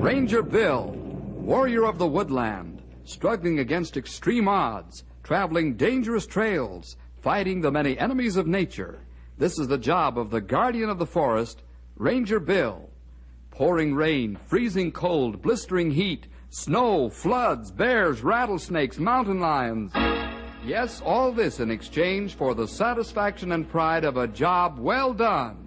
Ranger Bill, warrior of the woodland, struggling against extreme odds, traveling dangerous trails, fighting the many enemies of nature. This is the job of the guardian of the forest, Ranger Bill. Pouring rain, freezing cold, blistering heat, snow, floods, bears, rattlesnakes, mountain lions. Yes, all this in exchange for the satisfaction and pride of a job well done.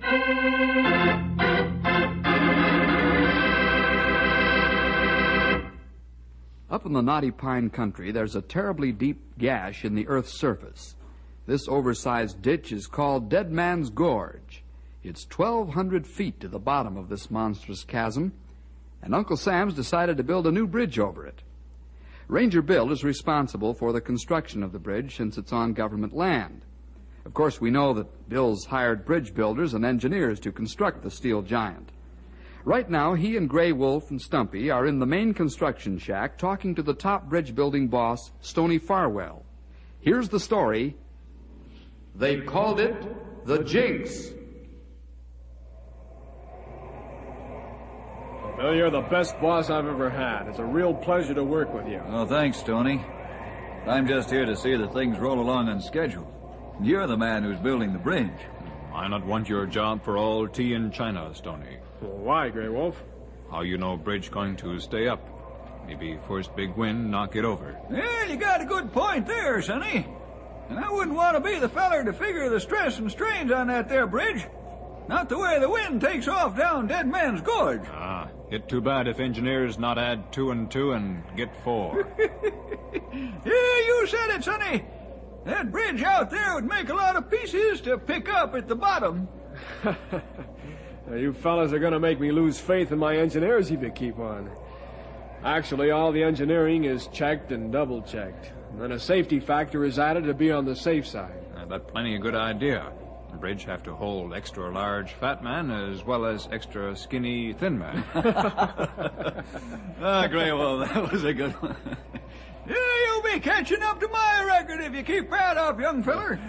Up in the Knotty Pine country, there's a terribly deep gash in the earth's surface. This oversized ditch is called Dead Man's Gorge. It's 1,200 feet to the bottom of this monstrous chasm, and Uncle Sam's decided to build a new bridge over it. Ranger Bill is responsible for the construction of the bridge since it's on government land. Of course, we know that Bill's hired bridge builders and engineers to construct the steel giant. Right now, he and Gray Wolf and Stumpy are in the main construction shack talking to the top bridge building boss, Stony Farwell. Here's the story. They called it the Jinx. Well, you're the best boss I've ever had. It's a real pleasure to work with you. Oh, thanks, Tony. I'm just here to see that things roll along on schedule. You're the man who's building the bridge. I not want your job for all tea in China, Stony. Well, why, Grey Wolf? How you know bridge going to stay up? Maybe first big wind knock it over. Yeah, you got a good point there, Sonny. And I wouldn't want to be the feller to figure the stress and strains on that there bridge. Not the way the wind takes off down Dead Man's Gorge. Ah, it too bad if engineers not add 2 and 2 and get 4. Yeah, you said it, Sonny. That bridge out there would make a lot of pieces to pick up at the bottom. Now, you fellas are going to make me lose faith in my engineers if you keep on. Actually, all the engineering is checked and double-checked. And then a safety factor is added to be on the safe side. That's plenty a good idea. The bridge have to hold extra large fat man as well as extra skinny thin man. Gray Wolf, that was a good one. Yeah, you'll be catching up to my record if you keep that up, young feller.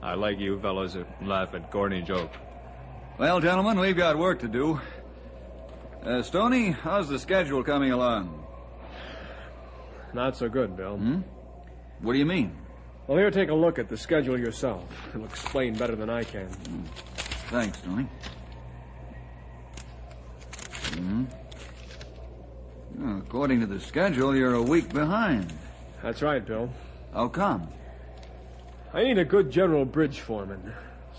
I like you fellows that laugh at corny joke. Well, gentlemen, we've got work to do. Stoney, how's the schedule coming along? Not so good, Bill. What do you mean? Well, here, take a look at the schedule yourself. It'll explain better than I can. Thanks, Tony. Well, according to the schedule, you're a week behind. That's right, Bill. How come? I need a good general bridge foreman.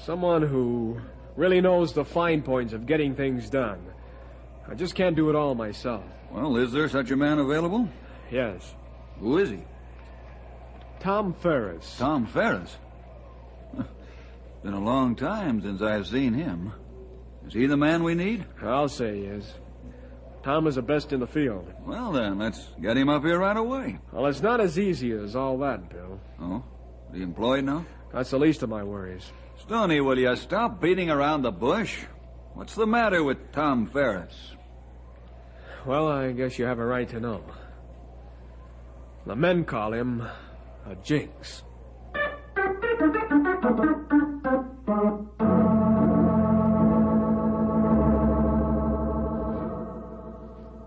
Someone who really knows the fine points of getting things done. I just can't do it all myself. Well, is there such a man available? Yes. Who is he? Tom Ferris. Tom Ferris? Been a long time since I've seen him. Is he the man we need? I'll say he is. Tom is the best in the field. Well, then, let's get him up here right away. Well, it's not as easy as all that, Bill. Oh? Are you employed now? That's the least of my worries. Stoney, will you stop beating around the bush? What's the matter with Tom Ferris? Well, I guess you have a right to know. The men call him a Jinx.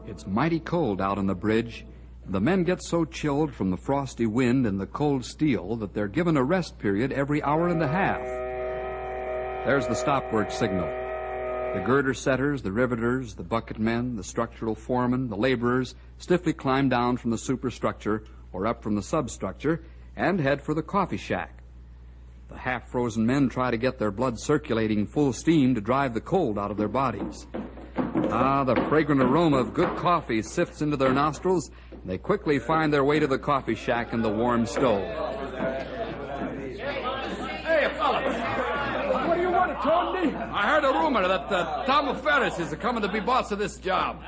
It's mighty cold out on the bridge. The men get so chilled from the frosty wind and the cold steel that they're given a rest period every hour and a half. There's the stop work signal. The girder setters, the riveters, the bucket men, the structural foremen, the laborers stiffly climb down from the superstructure or up from the substructure and head for the coffee shack. The half-frozen men try to get their blood circulating full steam to drive the cold out of their bodies. The fragrant aroma of good coffee sifts into their nostrils. They quickly find their way to the coffee shack and the warm stove. Hey, fellas. What do you want, Tony? I heard a rumor that Tom Ferris is coming to be boss of this job.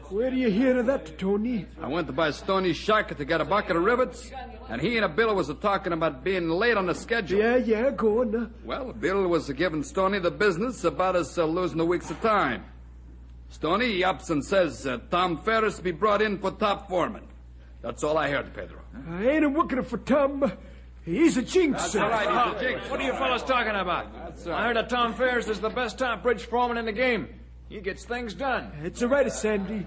Where do you hear of that, Tony? I went to buy Stoney's shack to get a bucket of rivets, and he and a Bill was talking about being late on the schedule. Yeah, go on now. Well, Bill was giving Stoney the business about us losing a week's of time. Stoney, he ups and says Tom Ferris be brought in for top foreman. That's all I heard, Pedro. I ain't working for Tom. He's a Jinx. That's all right, he's a Jinx. What are you fellas talking about? I heard that Tom Ferris is the best top bridge foreman in the game. He gets things done. It's all right, Sandy.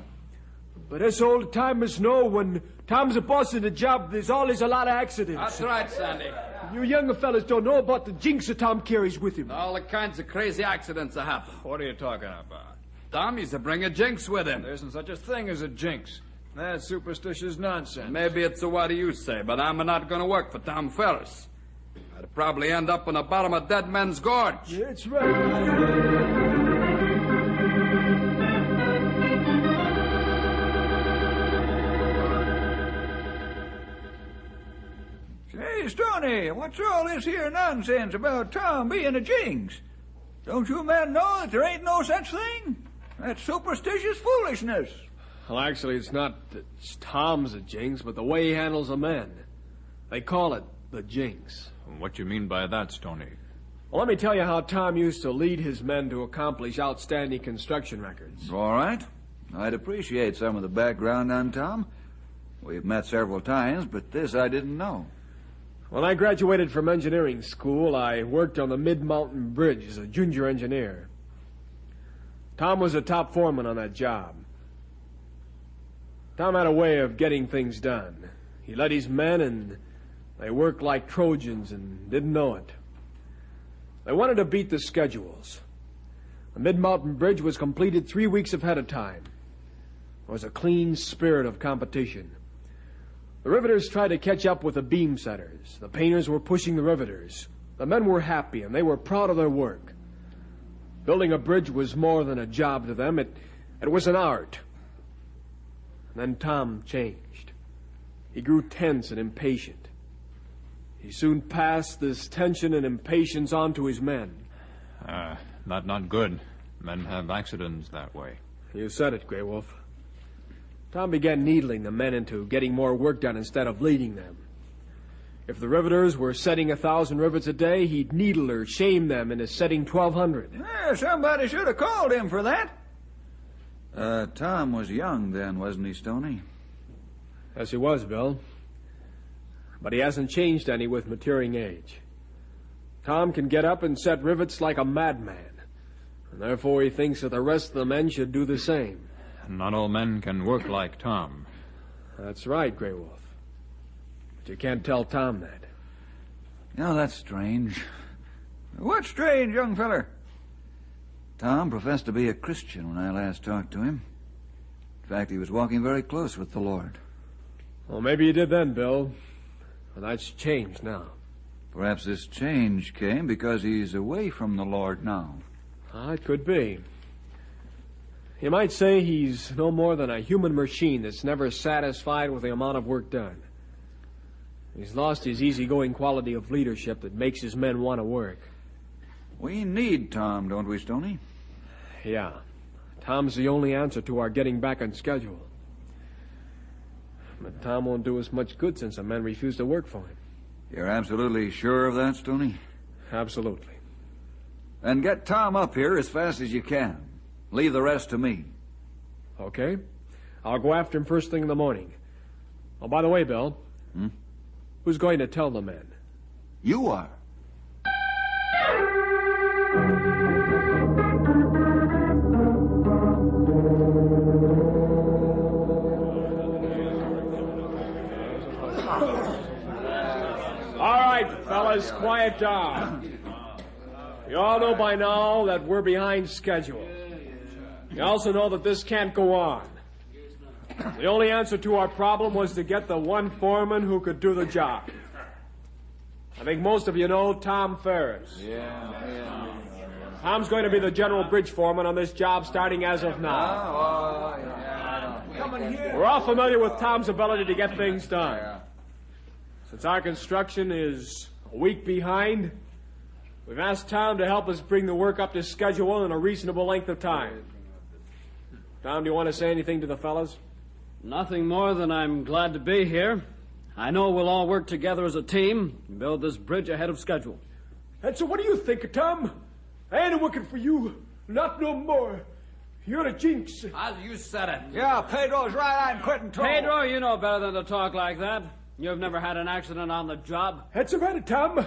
But as old timers know, when Tom's a boss in a job, there's always a lot of accidents. That's right, Sandy. You younger fellas don't know about the jinx that Tom carries with him. All the kinds of crazy accidents that happen. What are you talking about? Tom used to bring a jinx with him. There isn't such a thing as a jinx. That's superstitious nonsense. Maybe it's a what do you say, but I'm not going to work for Tom Ferris. I'd probably end up on the bottom of Dead Man's Gorge. That's right. Hey, Stoney, what's all this here nonsense about Tom being a jinx? Don't you men know that there ain't no such thing? That's superstitious foolishness. Well, actually, it's not that Tom's a jinx, but the way he handles the men. They call it the jinx. What you mean by that, Stoney? Well, let me tell you how Tom used to lead his men to accomplish outstanding construction records. All right. I'd appreciate some of the background on Tom. We've met several times, but this I didn't know. When I graduated from engineering school, I worked on the Mid-Mountain Bridge as a junior engineer. Tom was a top foreman on that job. Tom had a way of getting things done. He led his men, and they worked like Trojans and didn't know it. They wanted to beat the schedules. The Mid-Mountain Bridge was completed 3 weeks ahead of time. There was a clean spirit of competition. The riveters tried to catch up with the beam setters. The painters were pushing the riveters. The men were happy, and they were proud of their work. Building a bridge was more than a job to them. It was an art. And then Tom changed. He grew tense and impatient. He soon passed this tension and impatience on to his men. Not good. Men have accidents that way. You said it, Grey Wolf. Tom began needling the men into getting more work done instead of leading them. If the riveters were setting 1,000 rivets a day, he'd needle or shame them into setting 1,200. Yeah, somebody should have called him for that. Tom was young then, wasn't he, Stoney? Yes, he was, Bill. But he hasn't changed any with maturing age. Tom can get up and set rivets like a madman, and therefore he thinks that the rest of the men should do the same. Not all men can work like Tom. That's right, Grey Wolf. But you can't tell Tom that. Yeah, that's strange. What's strange, young feller? Tom professed to be a Christian when I last talked to him. In fact, he was walking very close with the Lord. Well, maybe he did then, Bill. But that's changed now. Perhaps this change came because he's away from the Lord now. It could be. You might say he's no more than a human machine that's never satisfied with the amount of work done. He's lost his easygoing quality of leadership that makes his men want to work. We need Tom, don't we, Stoney? Yeah. Tom's the only answer to our getting back on schedule. But Tom won't do us much good since the men refuse to work for him. You're absolutely sure of that, Stoney? Absolutely. Then get Tom up here as fast as you can. Leave the rest to me. Okay. I'll go after him first thing in the morning. Oh, by the way, Bill. Who's going to tell the men? You are. All right, fellas, quiet down. You all know by now that we're behind schedule. You also know that this can't go on. The only answer to our problem was to get the one foreman who could do the job. I think most of you know Tom Ferris. Yeah. Tom's going to be the general bridge foreman on this job starting as of now. We're all familiar with Tom's ability to get things done. Since our construction is a week behind, we've asked Tom to help us bring the work up to schedule in a reasonable length of time. Tom, do you want to say anything to the fellas? Nothing more than I'm glad to be here. I know we'll all work together as a team and build this bridge ahead of schedule. And so what do you think, Tom? I ain't working for you. Not no more. You're a jinx. As you said it. Yeah, Pedro's right. I'm quitting too. Pedro, you know better than to talk like that. You've never had an accident on the job. That's about it, Tom.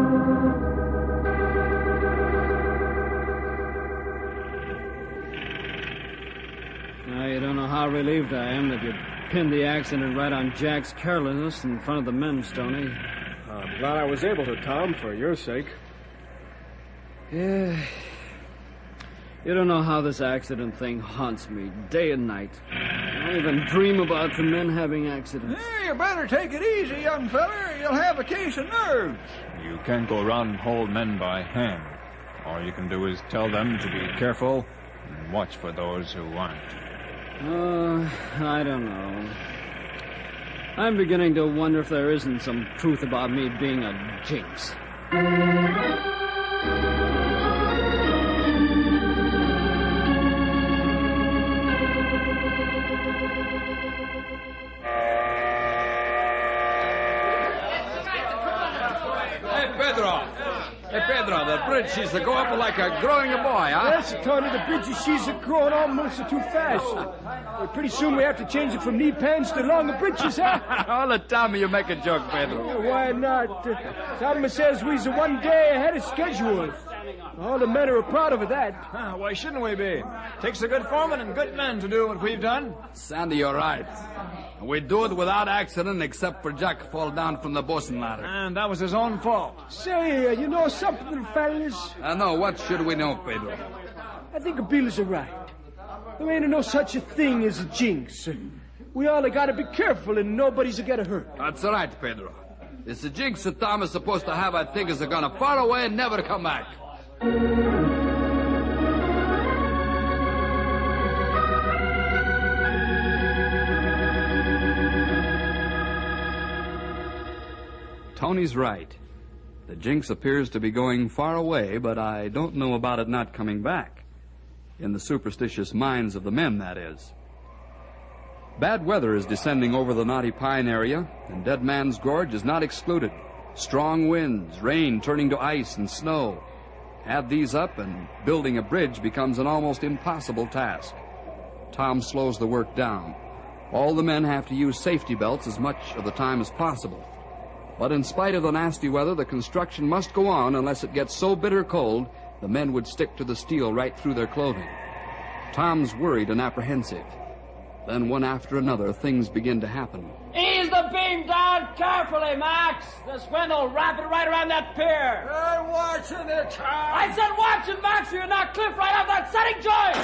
Now, you don't know how relieved I am that you pinned the accident right on Jack's carelessness in front of the men, Stoney. I'm glad I was able to, Tom, for your sake. Yeah. You don't know how this accident thing haunts me day and night. I don't even dream about the men having accidents. Yeah, you better take it easy, young feller. You'll have a case of nerves. You can't go around and hold men by hand. All you can do is tell them to be careful and watch for those who aren't. I don't know. I'm beginning to wonder if there isn't some truth about me being a jinx. Hey, Pedro, the bridge seems to go up like a growing a boy, huh? Yes, Tony, the bridge she's growing almost too fast. Pretty soon we have to change it from knee pants to longer britches, huh? All the time you make a joke, Pedro. Why not? Salma says we's 1 day ahead of schedule. All the men are proud of that. Why shouldn't we be? Takes a good foreman and good men to do what we've done. Sandy, you're right. We do it without accident except for Jack fall down from the bosun ladder. And that was his own fault. Say, you know something, fellas? I know. What should we know, Pedro? I think Bill is right. There ain't no such a thing as a jinx. We all got to be careful and nobody's a get hurt. That's right, Pedro. It's the jinx that Tom is supposed to have, I think, is gonna far away and never come back. Tony's right. The jinx appears to be going far away, but I don't know about it not coming back. In the superstitious minds of the men, that is. Bad weather is descending over the Knotty Pine area, and Dead Man's Gorge is not excluded. Strong winds, rain turning to ice and snow. Add these up, and building a bridge becomes an almost impossible task. Tom slows the work down. All the men have to use safety belts as much of the time as possible. But in spite of the nasty weather, the construction must go on unless it gets so bitter cold the men would stick to the steel right through their clothing. Tom's worried and apprehensive. Then one after another, things begin to happen. Ease the beam down carefully, Max. This wind will wrap it right around that pier. I'm watching it, Tom. I said watch it, Max, or you knock Cliff right off that setting joint.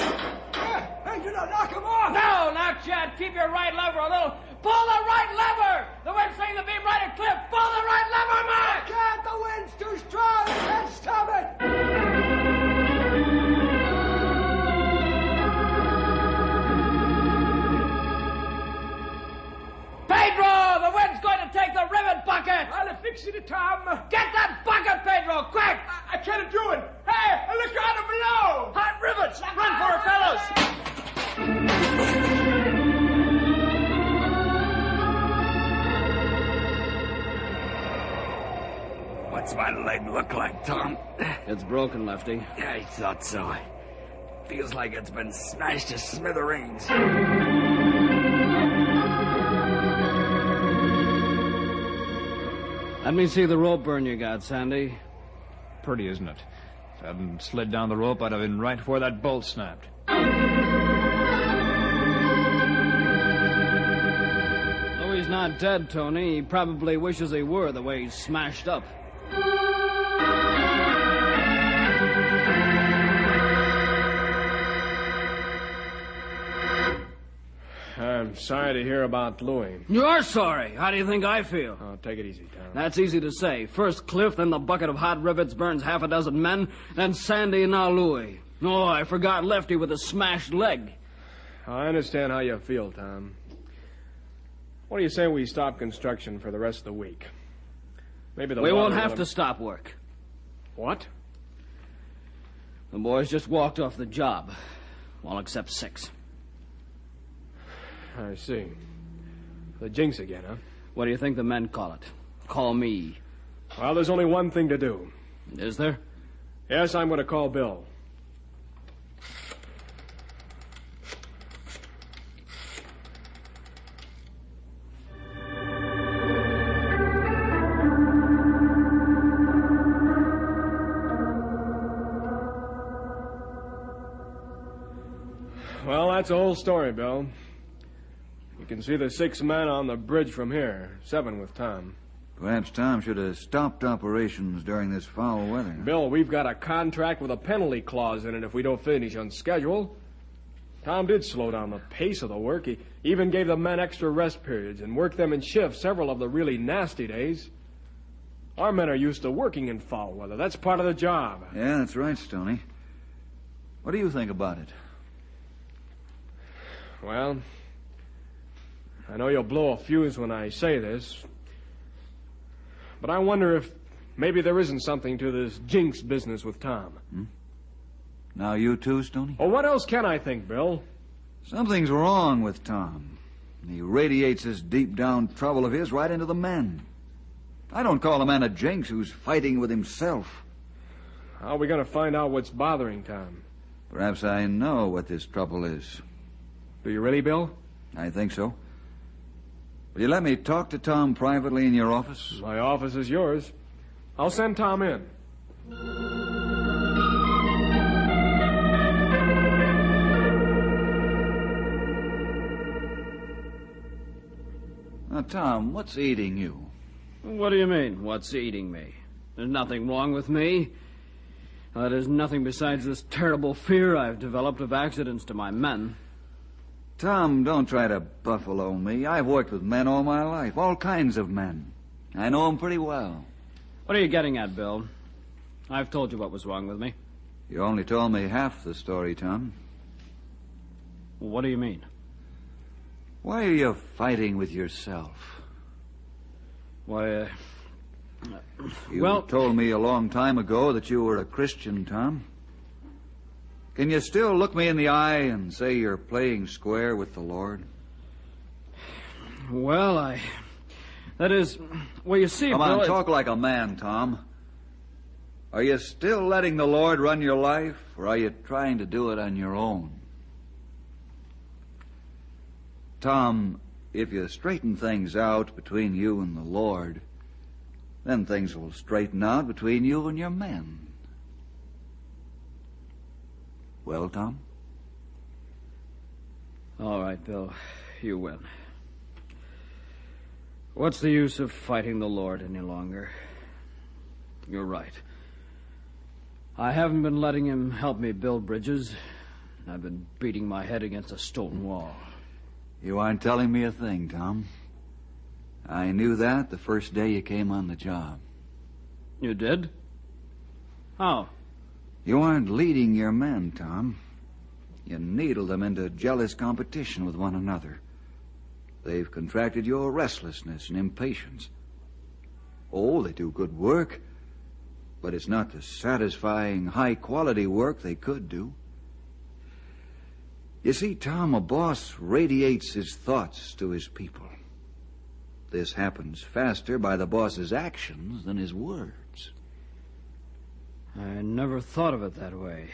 Hey, do not knock him off. No, not yet. Keep your right lever a little. Pull the right lever. The wind's swinging the beam right at Cliff. Pull the right lever, Max. God, the wind's too strong. I can't stop it. Pedro, the wind's going to take the rivet bucket. I'll fix it, Tom. Get that bucket, Pedro, quick. I can't do it. Hey, look out below. Hot rivets. Run for it, fellows. What's my leg look like, Tom? It's broken, Lefty. I thought so. Feels like it's been smashed to smithereens. Let me see the rope burn you got, Sandy. Pretty, isn't it? If I hadn't slid down the rope, I'd have been right where that bolt snapped. Though he's not dead, Tony, he probably wishes he were, the way he's smashed up. I'm sorry to hear about Louis. You're sorry. How do you think I feel? Oh, take it easy, Tom. That's easy to say. First Cliff, then the bucket of hot rivets burns half a dozen men, then Sandy and now Louis. Oh, I forgot Lefty with a smashed leg. I understand how you feel, Tom. What do you say we stop construction for the rest of the week? Maybe We won't have to stop work. What? The boys just walked off the job. All except 6. I see. The jinx again, huh? What do you think the men call it? Call me. Well, there's only one thing to do. Is there? Yes, I'm going to call Bill. Well, that's the whole story, Bill. You can see the 6 men on the bridge from here, 7 with Tom. Perhaps Tom should have stopped operations during this foul weather. Bill, we've got a contract with a penalty clause in it if we don't finish on schedule. Tom did slow down the pace of the work. He even gave the men extra rest periods and worked them in shifts several of the really nasty days. Our men are used to working in foul weather. That's part of the job. Yeah, that's right, Stoney. What do you think about it? Well, I know you'll blow a fuse when I say this, but I wonder if maybe there isn't something to this Jinx business with Tom. Now you too, Stoney? Oh, what else can I think, Bill? Something's wrong with Tom. He radiates this deep-down trouble of his right into the men. I don't call a man a Jinx who's fighting with himself. How are we going to find out what's bothering Tom? Perhaps I know what this trouble is. Do you really, Bill? I think so. Will you let me talk to Tom privately in your office? My office is yours. I'll send Tom in. Now, Tom, what's eating you? What do you mean, what's eating me? There's nothing wrong with me. There's nothing besides this terrible fear I've developed of accidents to my men. Tom, don't try to buffalo me. I've worked with men all my life, all kinds of men. I know them pretty well. What are you getting at, Bill? I've told you what was wrong with me. You only told me half the story, Tom. What do you mean? Why are you fighting with yourself? Why, You told me a long time ago that you were a Christian, Tom. Can you still look me in the eye and say you're playing square with the Lord? Well, that is... Well, you see, Come Bill... on, talk like a man, Tom. Are you still letting the Lord run your life, or are you trying to do it on your own? Tom, if you straighten things out between you and the Lord, then things will straighten out between you and your men. Well, Tom? All right, Bill. You win. What's the use of fighting the Lord any longer? You're right. I haven't been letting him help me build bridges. I've been beating my head against a stone wall. You aren't telling me a thing, Tom. I knew that the first day you came on the job. You did? How? You aren't leading your men, Tom. You needle them into jealous competition with one another. They've contracted your restlessness and impatience. Oh, they do good work, but it's not the satisfying, high-quality work they could do. You see, Tom, a boss radiates his thoughts to his people. This happens faster by the boss's actions than his words. I never thought of it that way.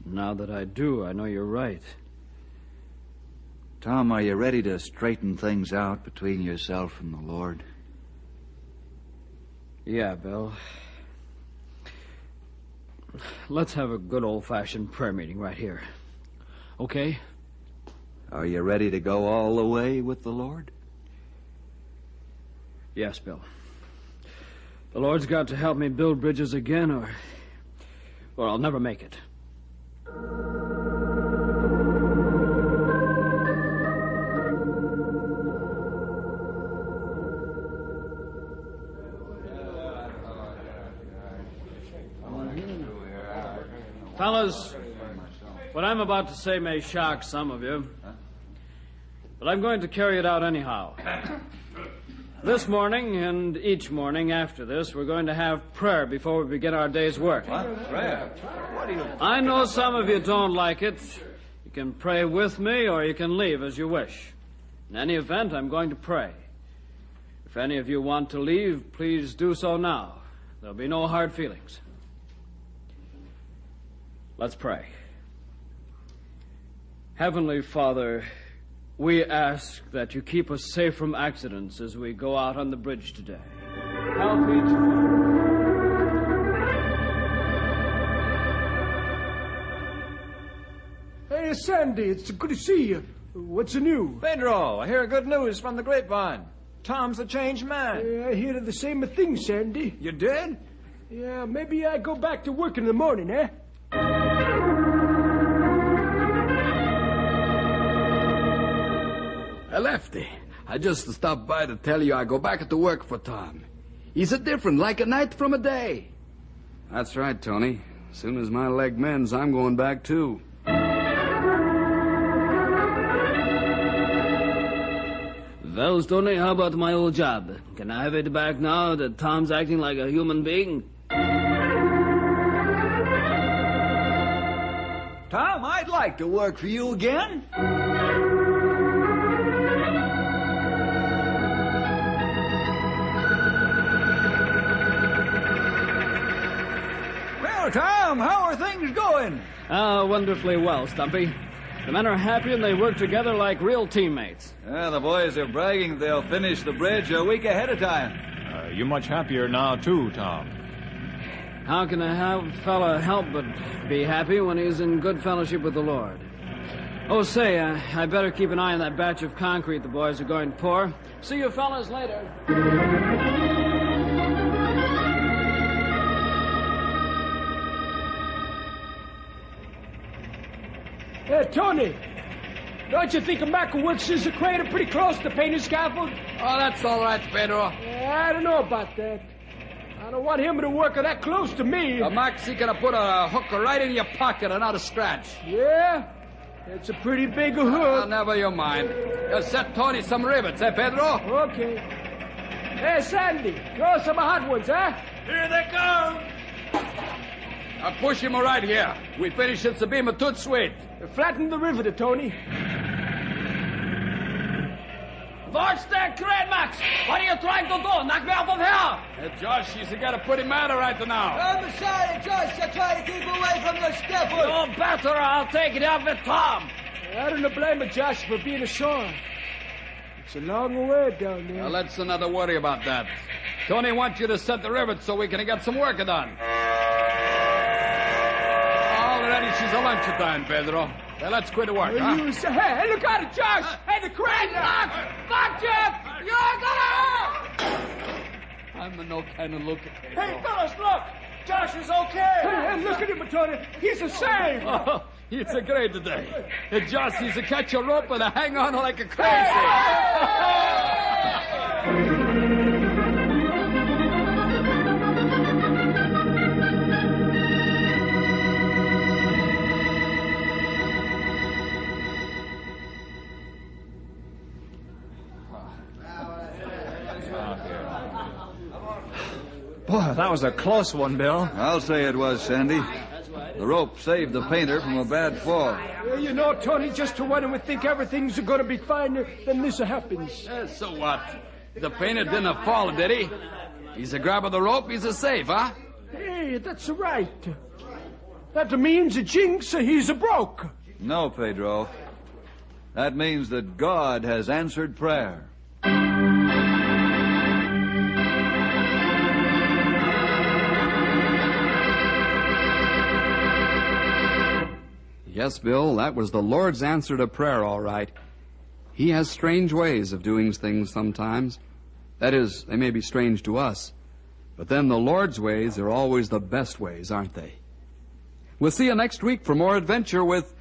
Now that I do, I know you're right. Tom, are you ready to straighten things out between yourself and the Lord? Yeah, Bill. Let's have a good old-fashioned prayer meeting right here. Okay? Are you ready to go all the way with the Lord? Yes, Bill. The Lord's got to help me build bridges again, or I'll never make it. Fellas, what I'm about to say may shock some of you, but I'm going to carry it out anyhow. This morning and each morning after this, we're going to have prayer before we begin our day's work. What? Prayer? What do you... I know some of you don't like it. You can pray with me or you can leave as you wish. In any event, I'm going to pray. If any of you want to leave, please do so now. There'll be no hard feelings. Let's pray. Heavenly Father, we ask that you keep us safe from accidents as we go out on the bridge today. Help each one. Hey, Sandy, it's good to see you. What's the news? Pedro, I hear good news from the grapevine. Tom's a changed man. I hear the same thing, Sandy. You did? Yeah, maybe I go back to work in the morning, eh? Lefty, I just stopped by to tell you I go back to work for Tom. He's a different, like a night from a day. That's right, Tony. As soon as my leg mends, I'm going back, too. Well, Stoney, how about my old job? Can I have it back now that Tom's acting like a human being? Tom, I'd like to work for you again. Well, Tom, how are things going? Wonderfully well, Stumpy. The men are happy and they work together like real teammates. The boys are bragging they'll finish the bridge a week ahead of time. You're much happier now, too, Tom. How can a fella help but be happy when he's in good fellowship with the Lord? Oh, say, I better keep an eye on that batch of concrete the boys are going to pour. See you fellas later. Hey, Tony, don't you think a Mac works as a crater pretty close to painted scaffold? Oh, that's all right, Pedro. I don't know about that. I don't want him to work that close to me. Max, he gonna put a hook right in your pocket and not a scratch. Yeah? It's a pretty big hook. Never you mind. Just set Tony some rivets, eh, Pedro? Okay. Hey, Sandy, throw some hot ones, huh? Here they come. I'll push him right here. We finish it, Sabima, tut sweet. Flatten the riveter, Tony. What's that, Great Max? What are you trying to do? Knock me off of here! Hey, Josh, he's got a pretty matter right now. I'm sorry, Josh. I try to keep away from the scaffold. No better, I'll take it up with Tom. I don't blame you, Josh, for being ashore. It's a long way down there. Now, let's not worry about that. Tony wants you to set the rivets so we can get some work done. Already she's a lunchtime, Pedro. Now, let's quit the work, huh? Hey, look at it, Josh! Hey, the crane! Fuck you! You're gonna... I'm no kind of look at Hey, fellas, look! Josh is okay! Hey, look at him, Tony. He's a save! Oh, it's a great day. Hey, Josh, he's a catch a rope and a hang on like a crazy. Boy, that was a close one, Bill. I'll say it was, Sandy. The rope saved the painter from a bad fall. You know, Tony, just to when we think everything's going to be fine, then this happens. So what? The painter didn't fall, did he? He's a grab of the rope, he's a safe, huh? Hey, that's right. That means Jinx, he's a broke. No, Pedro. That means that God has answered prayer. Yes, Bill, that was the Lord's answer to prayer, all right. He has strange ways of doing things sometimes. That is, they may be strange to us. But then the Lord's ways are always the best ways, aren't they? We'll see you next week for more adventure with